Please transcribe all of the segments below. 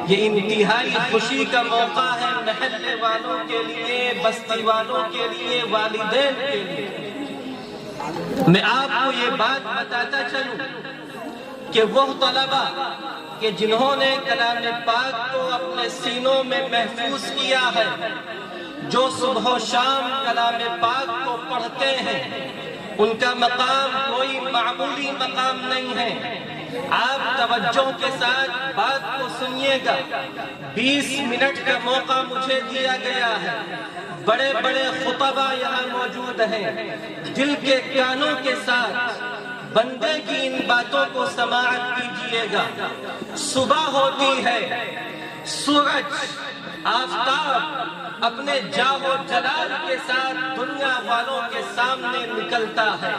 یہ انتہائی خوشی کا موقع ہے محلے والوں کے لیے، بستی والوں کے لیے، والدین کے لیے۔ میں آپ کو یہ بات بتاتا چلوں کہ وہ طلبہ کہ جنہوں نے کلام پاک کو اپنے سینوں میں محفوظ کیا ہے، جو صبح و شام کلام پاک کو پڑھتے ہیں، ان کا مقام کوئی معمولی مقام نہیں ہے۔ آپ توجہ کے ساتھ بات کو سنیے گا۔ 20 منٹ کا موقع مجھے دیا گیا ہے، بڑے بڑے خطبہ یہاں موجود ہیں۔ دل کے کانوں کے ساتھ بندے کی ان باتوں کو سماعت کیجئے گا۔ صبح ہوتی ہے، سورج آفتاب اپنے جاہ و جلال کے ساتھ دنیا والوں کے سامنے نکلتا ہے۔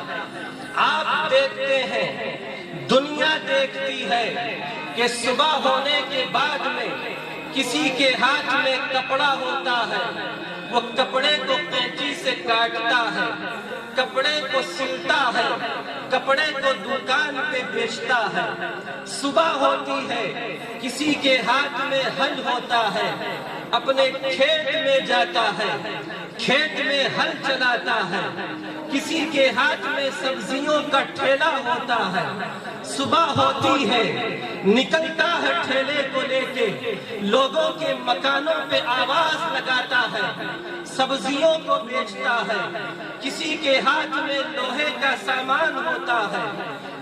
آپ دیکھتے ہیں، دنیا دیکھتی ہے کہ صبح ہونے کے بعد میں کسی کے ہاتھ میں کپڑا ہوتا ہے، وہ کپڑے کو قینچی سے کاٹتا ہے، کپڑے کو سلتا ہے، کپڑے کو دکان پہ بیچتا ہے۔ صبح ہوتی ہے، کسی کے ہاتھ میں ہل ہوتا ہے، اپنے کھیت میں جاتا ہے، کھیت میں ہل چلاتا ہے۔ کسی کے ہاتھ میں سبزیوں کا ٹھیلا ہوتا ہے۔ صبح ہوتی ہے، نکلتا ہے ٹھیلے کو لے کے، لوگوں کے مکانوں پہ آواز لگاتا ہے، سبزیوں کو بیچتا ہے۔ کسی کے ہاتھ میں لوہے کا سامان ہوتا ہے،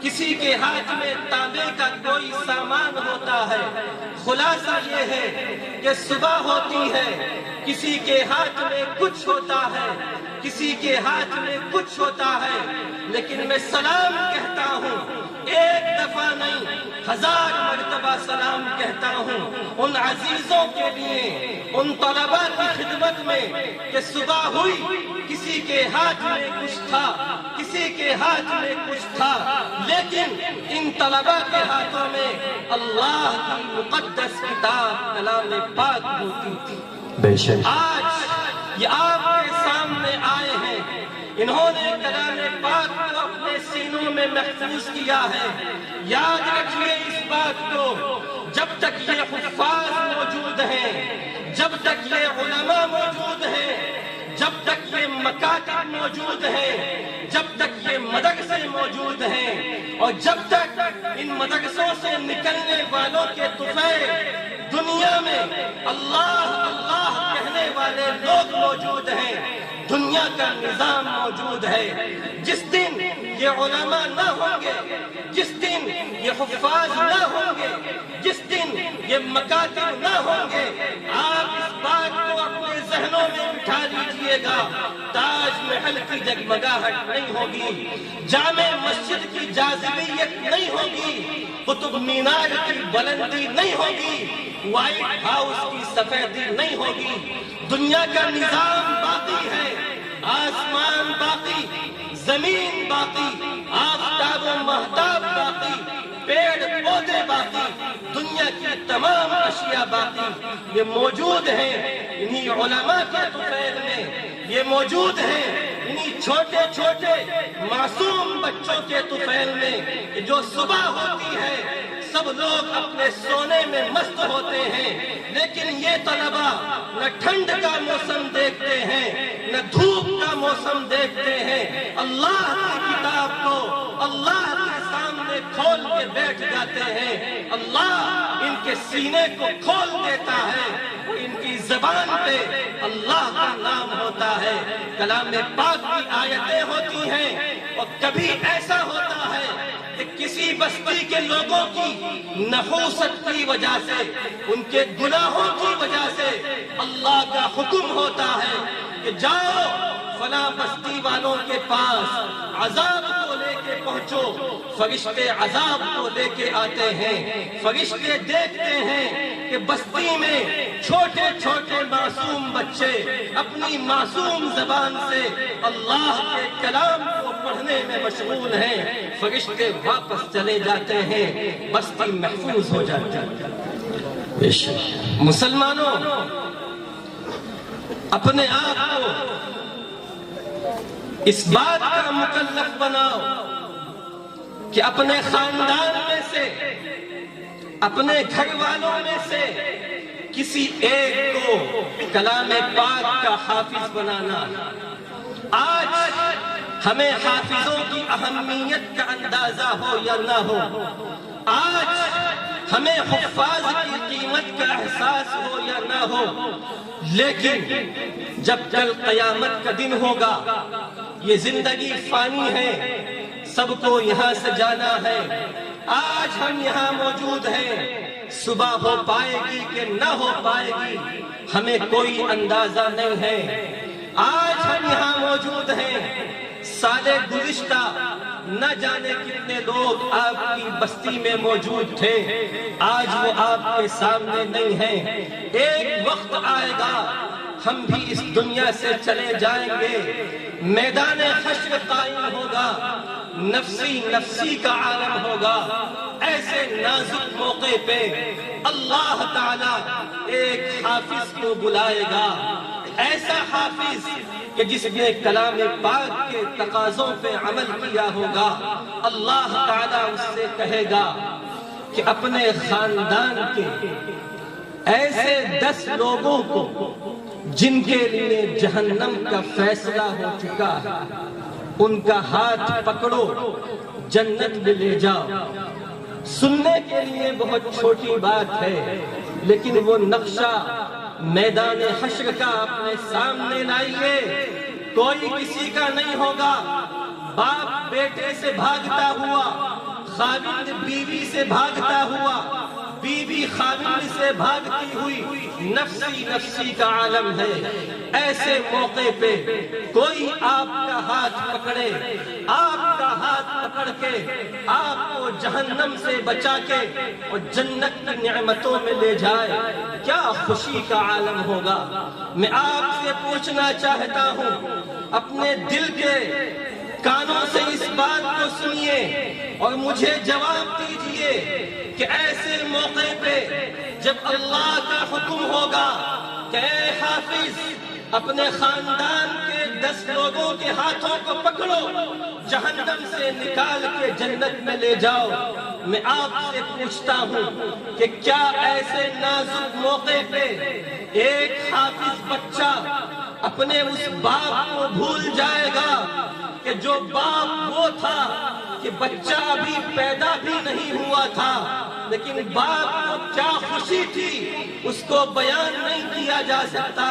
کسی کے ہاتھ میں تانبے کا کوئی سامان ہوتا ہے۔ خلاصہ یہ ہے کہ صبح ہوتی ہے، کسی کے ہاتھ میں کچھ ہوتا ہے، کسی کے ہاتھ میں کچھ ہوتا ہے، لیکن میں سلام کہتا ہوں، ایک دفعہ نہیں 1000 مرتبہ سلام کہتا ہوں ان عزیزوں کے لیے، ان طلبہ کی خدمت میں کہ صبح ہوئی، کسی کے ہاتھ میں کچھ تھا، کسی کے ہاتھ میں کچھ تھا، لیکن ان طلبہ کے ہاتھوں میں اللہ کی مقدس کتاب کلام پاک ہوتی تھی۔ آج یہ آپ کے سامنے آئے ہیں، انہوں نے کلام پاک کو اپنے سینوں میں محفوظ کیا ہے۔ یاد رکھیے اس بات کو، جب تک یہ حفاظ موجود ہیں، جب تک یہ علماء موجود ہیں، جب تک یہ مکاتب موجود ہیں، جب تک یہ مدرسے موجود ہیں، اور جب تک ان مدرسوں سے نکلنے والوں کے طفیل دنیا میں اللہ اللہ کہنے والے لوگ موجود ہیں، دنیا کا نظام موجود ہے۔ جس دن یہ علماء نہ ہوں گے، جس دن یہ حفاظ نہ ہوں گے، جس دن یہ مکاتب نہ ہوں گے، آپ اس بات کو اپنے ذہنوں میں بٹھا لیجئے گا، تاج محل کی جگمگاہٹ نہیں ہوگی، جامع مسجد کی جاذبیت نہیں ہوگی، قطب مینار کی بلندی نہیں ہوگی، وائٹ ہاؤس کی سفیدی نہیں ہوگی۔ دنیا کا نظام باقی ہے، آسمان باقی، زمین باقی، آفتاب و مہتاب باقی، پیڑ پودے باقی، دنیا کی تمام اشیاء باقی، یہ موجود ہیں انہی علماء کے طفیل میں، یہ موجود ہیں انہی چھوٹے چھوٹے معصوم بچوں کے طفیل میں، جو صبح ہوتی ہے سب لوگ اپنے سونے میں مست ہوتے ہیں، لیکن یہ طلبہ نہ ٹھنڈ کا موسم دیکھتے ہیں، نہ دھوپ کا موسم دیکھتے ہیں، اللہ کی کتاب کو اللہ کے سامنے کھول کے بیٹھ جاتے ہیں، اللہ ان کے سینے کو کھول دیتا ہے، ان کی زبان پہ اللہ کا نام ہوتا ہے، کلام پاک کی آیتیں ہوتی ہیں، اور کبھی ایسا ہوتا ہے کہ کسی بستی کے لوگوں کی نحوست کی وجہ سے، ان کے گناہوں کی وجہ سے اللہ کا حکم ہوتا ہے کہ جاؤ فلاں بستی والوں کے پاس عذاب کو لے کے پہنچو۔ فرشتے عذاب کو لے کے آتے ہیں، فرشتے دیکھتے ہیں کہ بستی میں چھوٹے چھوٹے معصوم بچے اپنی معصوم زبان سے اللہ کے کلام کو پڑھنے میں مشغول ہیں، فرشتے واپس چلے جاتے ہیں، بستی محفوظ ہو جاتی ہے۔ مسلمانوں، اپنے آپ کو اس بات کا مکلف بناؤ کہ اپنے خاندان میں سے، اپنے گھر والوں میں سے کسی ایک کو کلام پاک کا حافظ بنانا۔ آج ہمیں حافظوں کی اہمیت کا اندازہ ہو یا نہ ہو، آج ہمیں حفاظ کی قیمت کا احساس ہو یا نہ ہو، لیکن جب کل قیامت کا دن ہوگا، یہ زندگی فانی ہے، سب کو یہاں سے جانا ہے۔ آج ہم یہاں موجود ہیں، صبح ہو پائے گی کہ نہ ہو پائے گی ہمیں کوئی اندازہ نہیں ہے۔ آج ہم یہاں موجود ہیں، سال گزشتہ نہ جانے کتنے لوگ آپ کی بستی میں موجود تھے، آج وہ آپ کے سامنے نہیں ہیں۔ ایک وقت آئے گا ہم بھی اس دنیا سے چلے جائیں گے، میدان حشر قائم ہوگا، نفسی نفسی کا عالم ہوگا۔ ایسے نازک موقع پہ اللہ تعالی ایک حافظ کو بلائے گا، ایسا حافظ کہ جس نے کلام پاک کے تقاضوں پہ عمل کیا ہوگا۔ اللہ تعالیٰ اس سے کہے گا کہ اپنے خاندان کے ایسے 10 لوگوں کو جن کے لیے جہنم کا فیصلہ ہو چکا ہے، ان کا ہاتھ پکڑو، جنت میں لے جاؤ۔ سننے کے لیے بہت چھوٹی بات ہے، لیکن وہ نقشہ میدان حشر کا اپنے سامنے لائیے، کوئی کسی کا نہیں ہوگا۔ باپ بیٹے سے بھاگتا ہوا، خاوند بیوی سے بھاگتا ہوا، بیوی خاوند سے بھاگتی ہوئی، نفسی نفسی کا عالم ہے۔ ایسے موقع پہ کوئی آپ کا ہاتھ پکڑے، آپ کا ہاتھ پکڑ کے آپ کو جہنم سے بچا کے اور جنت کی نعمتوں میں لے جائے، کیا خوشی کا عالم ہوگا۔ میں آپ سے پوچھنا چاہتا ہوں، اپنے دل کے کانوں سے اس بات کو سنیے اور مجھے جواب دیجئے کہ ایسے موقع پہ جب اللہ کا حکم ہوگا کہ اے حافظ اپنے خاندان کے 10 لوگوں کے ہاتھوں کو پکڑو، جہنم سے نکال کے جنت میں لے جاؤ، میں آپ سے پوچھتا ہوں کہ کیا ایسے نازک موقع پہ ایک حافظ بچہ اپنے اس باپ کو بھول جائے گا کہ جو باپ وہ تھا کہ بچہ ابھی پیدا بھی نہیں ہوا تھا، لیکن باپ کو کیا خوشی تھی اس کو بیان نہیں کیا جا سکتا۔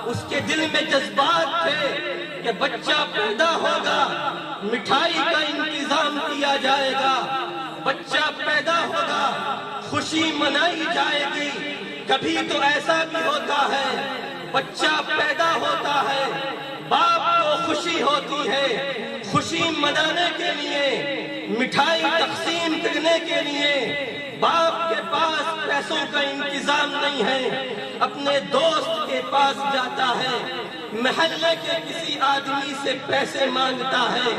اس کے دل میں جذبات تھے کہ بچہ پیدا ہوگا، مٹھائی کا انتظام کیا جائے گا، بچہ پیدا ہوگا، خوشی منائی جائے گی۔ کبھی تو ایسا بھی ہوتا ہے، بچہ پیدا ہوتا ہے، باپ کو خوشی ہوتی ہے، خوشی منانے کے لیے، مٹھائی تقسیم کرنے کے لیے باپ کے پاس پیسوں کا انتظام نہیں ہے، اپنے دوست کے پاس جاتا ہے، محلے کے کسی آدمی سے پیسے مانگتا ہے،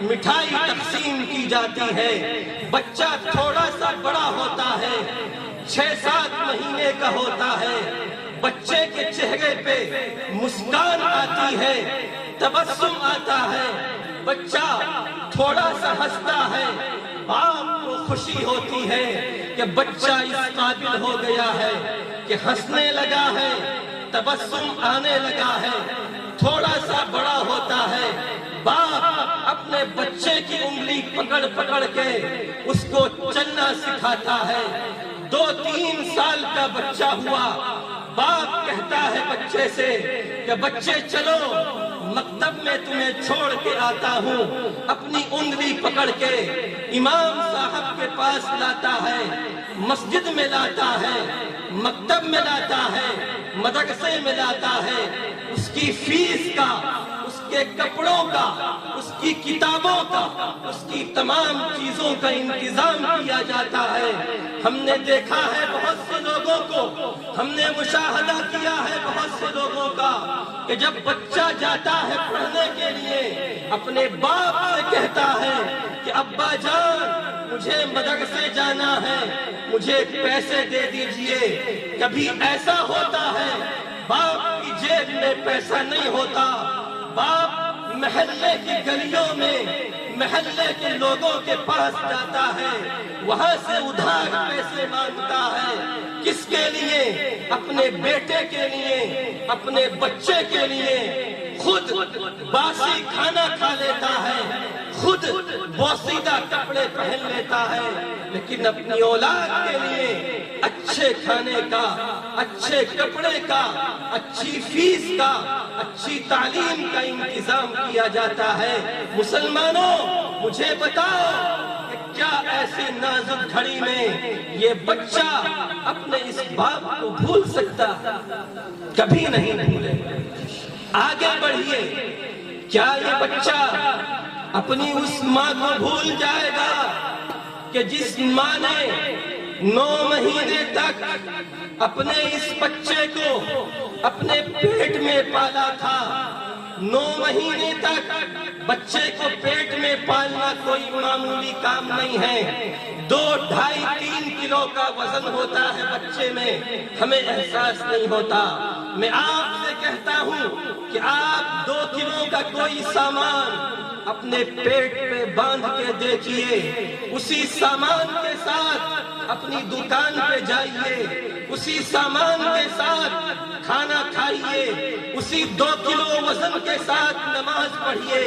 مٹھائی تقسیم کی جاتی ہے۔ بچہ تھوڑا سا بڑا ہوتا ہے، 6-7 مہینے کا ہوتا ہے، بچے کے چہرے پہ مسکان آتی ہے، تبسم آتا ہے، بچہ تھوڑا سا ہنستا ہے، باپ کو خوشی ہوتی ہے کہ بچہ اس قابل ہو گیا ہے کہ ہنسنے لگا ہے، تبسم آنے لگا ہے۔ تھوڑا سا بڑا ہوتا ہے، باپ اپنے بچے کی انگلی پکڑ پکڑ کے اس کو چلنا سکھاتا ہے۔ 2-3 سال کا بچہ ہوا، باپ کہتا ہے بچے سے کہ بچے چلو مکتب میں تمہیں چھوڑ کے آتا ہوں، اپنی انگلی پکڑ کے امام صاحب کے پاس لاتا ہے، مسجد میں لاتا ہے، مکتب میں لاتا ہے، مدرسے میں لاتا ہے، اس کی فیس کا، اس کے کپڑوں کا، اس کی کتابوں کا، اس کی تمام چیزوں کا انتظام کیا جاتا ہے۔ ہم نے دیکھا ہے بہت سے لوگوں کو، ہم نے مشاہدہ کیا ہے بہت سے لوگوں کا کہ جب بچہ جاتا ہے پڑھنے کے لیے اپنے باپ سے کہتا ہے کہ ابا جان مجھے مدرسے جانا ہے، مجھے پیسے دے دیجئے۔ کبھی ایسا ہوتا ہے باپ کی جیب میں پیسہ نہیں ہوتا، باپ محلے کی گلیوں میں محلے کے لوگوں کے پاس جاتا ہے، وہاں سے ادھار پیسے مانگتا ہے۔ کس کے لیے؟ اپنے بیٹے کے لیے، اپنے بچے کے لیے۔ خود باسی کھانا کھا لیتا ہے، خود بوسیدہ کپڑے پہن لیتا ہے، لیکن اپنی اولاد کے لیے اچھے کھانے کا، اچھے کپڑے کا، اچھی فیس کا، اچھی تعلیم کا انتظام کیا جاتا ہے۔ مسلمانوں، مجھے بتاؤ کہ کیا ایسی نازک گھڑی میں یہ بچہ اپنے اس باپ کو بھول سکتا؟ کبھی نہیں بھولے۔ آگے بڑھیے، کیا یہ بچہ اپنی اس ماں کو بھول جائے گا کہ جس ماں نے 9 مہینے تک اپنے اس بچے کو اپنے پیٹ میں پالا تھا؟ 9 مہینے تک بچے کو پیٹ میں پالنا کوئی معمولی کام نہیں ہے۔ 2، 2.5، 3 کلو کا وزن ہوتا ہے بچے میں، ہمیں احساس نہیں ہوتا۔ میں آپ سے کہتا ہوں کہ آپ 2 کلو کا کوئی سامان اپنے پیٹ پہ باندھ کے دیکھیے، اسی سامان کے ساتھ اپنی دکان پہ جائیے، اسی سامان کے ساتھ کھانا کھائیے، اسی 2 کلو وزن کے ساتھ نماز پڑھیے،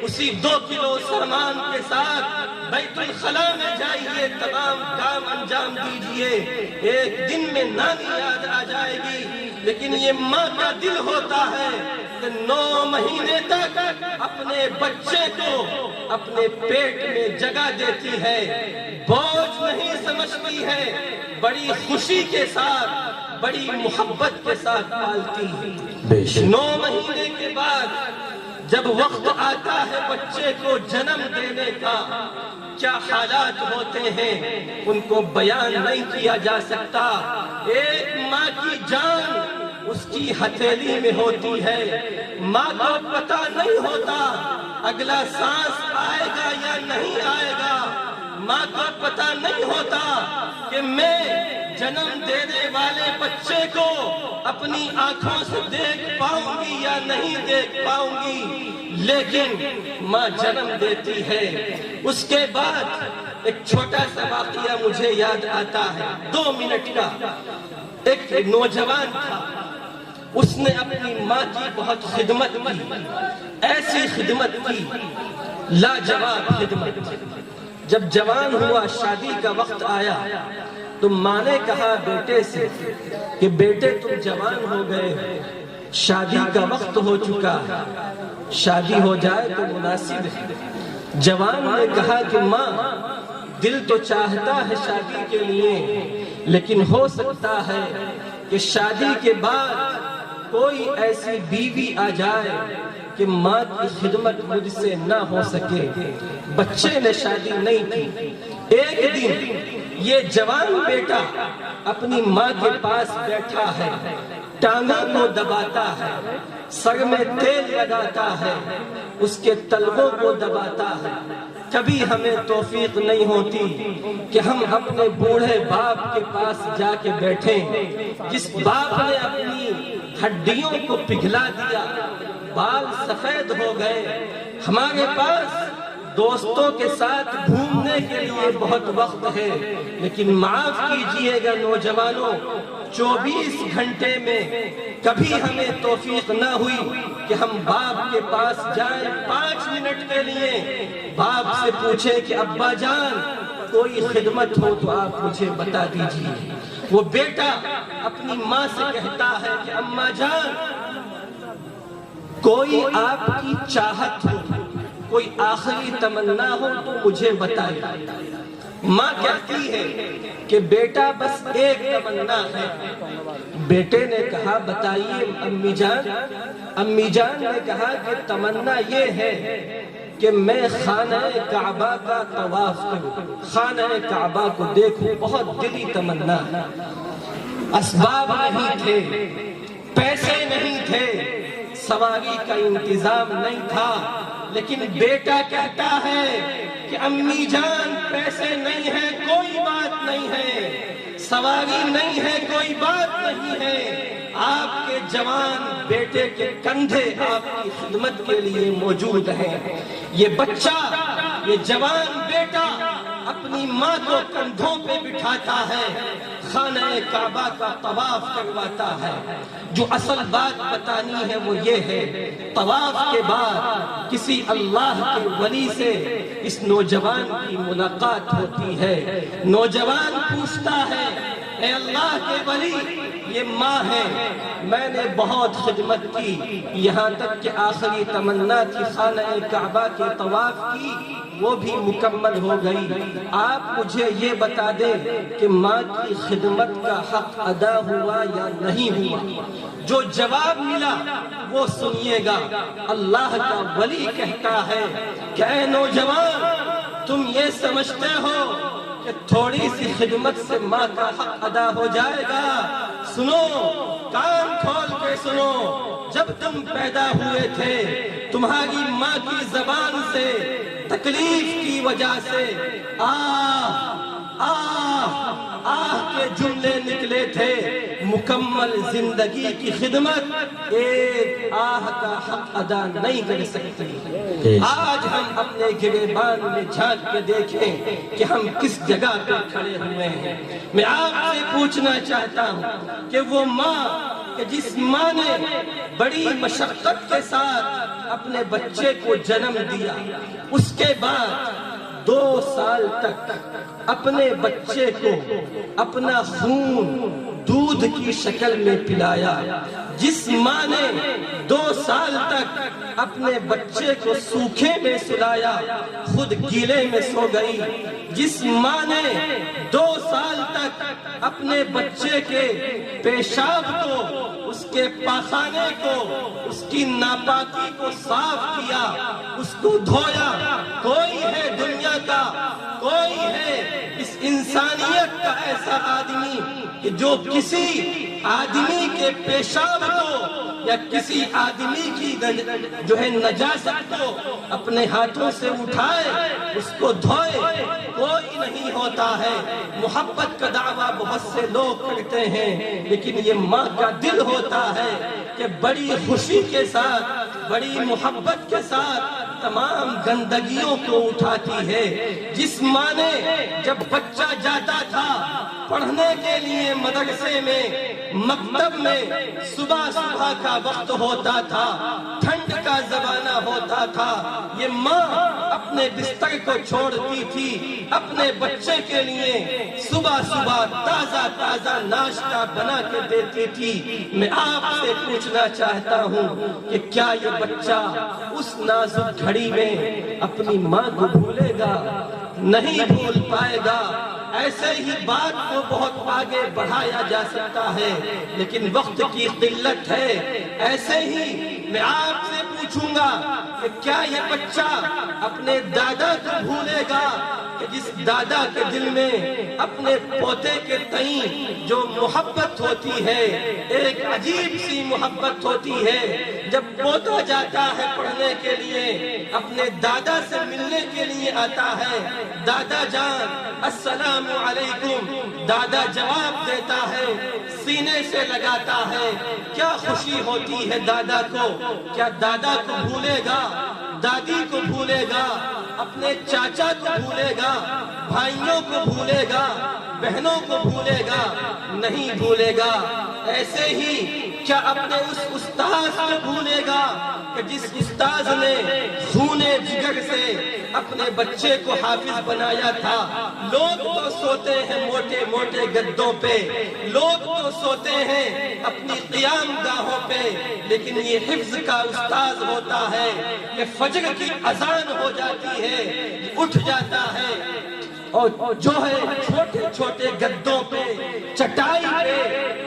اسی 2 کلو سامان کے ساتھ بیت الخلا میں جائیے، تمام کام انجام دیجئے۔ ایک دن میں نانی یاد آ جائے گی، لیکن یہ ماں کا دل ہوتا ہے کہ 9 مہینے تک اپنے بچے کو اپنے پیٹ میں جگہ دیتی ہے، بوجھ نہیں سمجھتی ہے، بڑی خوشی کے ساتھ، بڑی محبت کے ساتھ پالتی ہے۔ 9 مہینے کے بعد جب وقت آتا ہے بچے کو جنم دینے کا، کیا حالات ہوتے ہیں ان کو بیان نہیں کیا جا سکتا۔ ایک ماں کی جان اس کی ہتھیلی میں ہوتی ہے، ماں کو پتہ نہیں ہوتا اگلا سانس آئے گا یا نہیں آئے گا، ماں کو پتہ نہیں ہوتا کہ میں جنم دینے والے بچے کو اپنی آنکھوں سے دیکھ پاؤں گی یا نہیں دیکھ پاؤں گی، لیکن ماں جنم دیتی ہے۔ اس کے بعد ایک چھوٹا سا واقعہ مجھے یاد آتا ہے، 2 منٹ کا۔ ایک نوجوان تھا، اس نے اپنی ماں کی بہت خدمت کی، ایسی خدمت کی، لاجواب خدمت۔ جب جوان ہوا، شادی کا وقت آیا، تو ماں نے کہا بیٹے سے کہ بیٹے تم جوان ہو گئے، شادی کا وقت ہو چکا ہے، شادی ہو جائے تو مناسب ہے۔ جوان نے کہا کہ ماں دل تو چاہتا ہے شادی کے لیے، لیکن ہو سکتا ہے کہ شادی کے بعد کوئی ایسی بیوی آ جائے کہ ماں کی خدمت مجھ سے نہ ہو سکے۔ بچے نے شادی نہیں کی۔ ایک دن یہ جوان بیٹا اپنی ماں کے پاس بیٹھا ہے، ٹانگوں کو دباتا ہے، سر میں تیل لگاتا ہے، اس کے تلووں کو دباتا ہے۔ کبھی ہمیں توفیق نہیں ہوتی کہ ہم اپنے بوڑھے باپ کے پاس جا کے بیٹھیں، جس باپ نے اپنی ہڈیوں کو پگھلا دیا، بال سفید ہو گئے۔ ہمارے پاس دوستوں کے ساتھ گھومنے کے لیے بہت وقت ہے، لیکن معاف کیجئے گا نوجوانوں، 24 گھنٹے میں کبھی ہمیں توفیق نہ ہوئی کہ ہم باپ کے پاس جائیں 5 منٹ کے لیے، باپ سے پوچھیں کہ ابا جان کوئی خدمت ہو تو آپ مجھے بتا دیجئے۔ وہ بیٹا اپنی ماں سے کہتا ہے کہ اماں جان کوئی آپ کی چاہت ہو، کوئی آخری تمنا ہو تو مجھے بتائیے۔ ماں کہتی ہے کہ بیٹا بس ایک تمنا ہے۔ بیٹے نے کہا بتائیے امی جان۔ امی جان نے کہا کہ تمنا یہ ہے کہ میں خانہ کعبہ کا طواف کروں، خانہ کعبہ کو دیکھوں، بہت دلی تمنا ہے۔ اسباب نہیں تھے، پیسے نہیں تھے، سواری کا انتظام نہیں تھا، لیکن بیٹا کہتا ہے کہ امی جان پیسے نہیں ہے کوئی بات نہیں ہے، سواری نہیں ہے کوئی بات نہیں ہے، آپ کے جوان بیٹے کے کندھے آپ کی خدمت کے لیے موجود ہیں۔ یہ بچہ، یہ جوان بیٹا اپنی ماں کو کندھوں پہ بٹھاتا ہے، خانہ کعبہ کا طواف کرواتا ہے۔ جو اصل بات بتانی ہے وہ یہ ہے، طواف کے بعد کسی اللہ کے ولی سے اس نوجوان کی ملاقات ہوتی ہے۔ نوجوان پوچھتا ہے، اے اللہ کے ولی، یہ ماں ہے، میں نے بہت خدمت کی، یہاں تک کہ آخری تمنا تھی خانہ کعبہ کے طواف کی، وہ بھی مکمل ہو گئی۔ آپ مجھے یہ بتا دیں کہ ماں کی خدمت کا حق ادا ہوا یا نہیں ہوا؟ جو جواب ملا وہ سنیے گا۔ اللہ کا ولی کہتا ہے کہ اے نوجوان، تم یہ سمجھتے ہو کہ تھوڑی سی خدمت سے ماں کا حق ادا ہو جائے گا؟ سنو، کان کھول کے سنو، جب تم پیدا ہوئے تھے تمہاری ماں کی زبان سے تکلیف کی وجہ سے آہ آہ آہ کے جملے نکلے تھے۔ مکمل زندگی کی خدمت ایک آہ کا حق ادا نہیں کر سکتی۔ آج ہم اپنے گریبان میں جھانک کے دیکھیں کہ ہم کس جگہ پہ کھڑے ہوئے ہیں۔ میں آپ سے پوچھنا چاہتا ہوں کہ وہ ماں کہ جس ماں نے بڑی مشقت کے ساتھ اپنے بچے کو جنم دیا، اس کے بعد 2 سال تک اپنے بچے کو اپنا خون دودھ کی شکل میں پلایا، جس ماں نے 2 سال تک اپنے بچے کو سوکھے میں سلایا، خود گیلے میں سو گئی، جس ماں نے 2 سال تک اپنے بچے کے پیشاب کو، اس کے پاخانے کو، اس کی ناپاکی کو صاف کیا، اس کو دھویا۔ کوئی ہے دنیا کا، کوئی ہے اس انسانیت کا ایسا آدمی کہ جو کسی آدمی کے پیشاب کو یا کسی آدمی کی جو ہے نجاست کو اپنے ہاتھوں سے اٹھائے، اس کو دھوئے؟ کوئی نہیں ہوتا ہے۔ محبت کا دعویٰ بہت سے لوگ کرتے ہیں، لیکن یہ ماں کا دل ہوتا ہے کہ بڑی خوشی کے ساتھ، بڑی محبت کے ساتھ تمام گندگیوں کو اٹھاتی ہے۔ جس ماں نے جب بچہ جاتا تھا پڑھنے کے لیے مدرسے میں، مکتب میں، صبح کا وقت ہوتا تھا، ٹھنڈ کا زمانہ ہوتا تھا، یہ ماں اپنے بستر کو چھوڑتی تھی، اپنے بچے کے لیے صبح تازہ تازہ ناشتہ بنا کے دیتی تھی۔ میں آپ سے پوچھنا چاہتا ہوں کہ کیا یہ بچہ اس نازک گھڑی میں اپنی ماں کو بھولے گا؟ نہیں بھول پائے گا۔ ایسے ہی بات کو بہت آگے بڑھایا جا سکتا ہے، لیکن وقت کی قلت ہے۔ ایسے ہی میں آپ سے پوچھوں گا کہ کیا یہ بچہ اپنے دادا کو بھولے گا کہ جس دادا کے دل میں اپنے پوتے کے تئیں جو محبت ہوتی ہے، ایک عجیب سی محبت ہوتی ہے۔ جب پوتا جاتا ہے پڑھنے کے لیے، اپنے دادا سے ملنے کے لیے آتا ہے، دادا جان السلام علیکم، دادا جواب دیتا ہے، سینے سے لگاتا ہے۔ کیا خوشی ہوتی ہے دادا کو۔ کیا دادا کو بھولے گا؟ دادی کو بھولے گا؟ اپنے چاچا کو بھولے گا؟ بھائیوں کو بھولے گا؟ بہنوں کو بھولے گا؟ نہیں بھولے گا۔ ایسے ہی کیا اپنے اس استاذ کو بھولے گا کہ جس استاذ نے خون جگر سے اپنے بچے کو حافظ بنایا تھا؟ لوگ تو سوتے ہیں موٹے موٹے گدوں پہ، لوگ تو سوتے ہیں اپنی قیام گاہوں پہ، لیکن یہ حفظ کا استاذ ہوتا ہے کہ فجر کی اذان ہو جاتی ہے، اٹھ جاتا ہے اور جو ہے چھوٹے چھوٹے گدوں پہ، چٹائی پہ،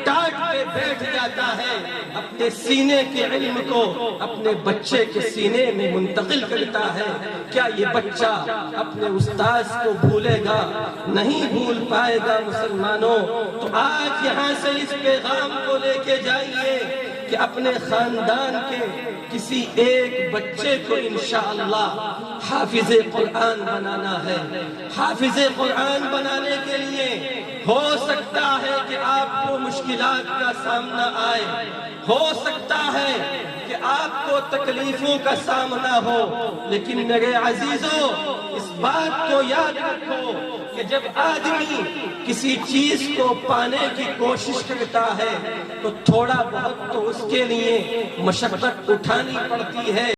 ٹاٹ پہ بیٹھ جاتا ہے، اپنے سینے کے علم کو اپنے بچے کے سینے میں منتقل کرتا ہے۔ کیا یہ بچہ اپنے استاذ کو بھولے گا؟ نہیں بھول پائے گا۔ مسلمانوں، تو آج یہاں سے اس پیغام کو لے کے جائیے کہ اپنے خاندان کے کسی ایک بچے کو انشاءاللہ حافظ قرآن بنانا ہے۔ حافظ قرآن بنانے کے لیے ہو سکتا ہے کہ آپ کو مشکلات کا سامنا آئے، ہو سکتا ہے کہ آپ کو تکلیفوں کا سامنا ہو، لیکن میرے عزیزوں اس بات کو یاد رکھو کہ جب آدمی کسی چیز کو پانے کی کوشش کرتا ہے تو تھوڑا بہت تو اس کے لیے مشقت اٹھانی پڑتی ہے۔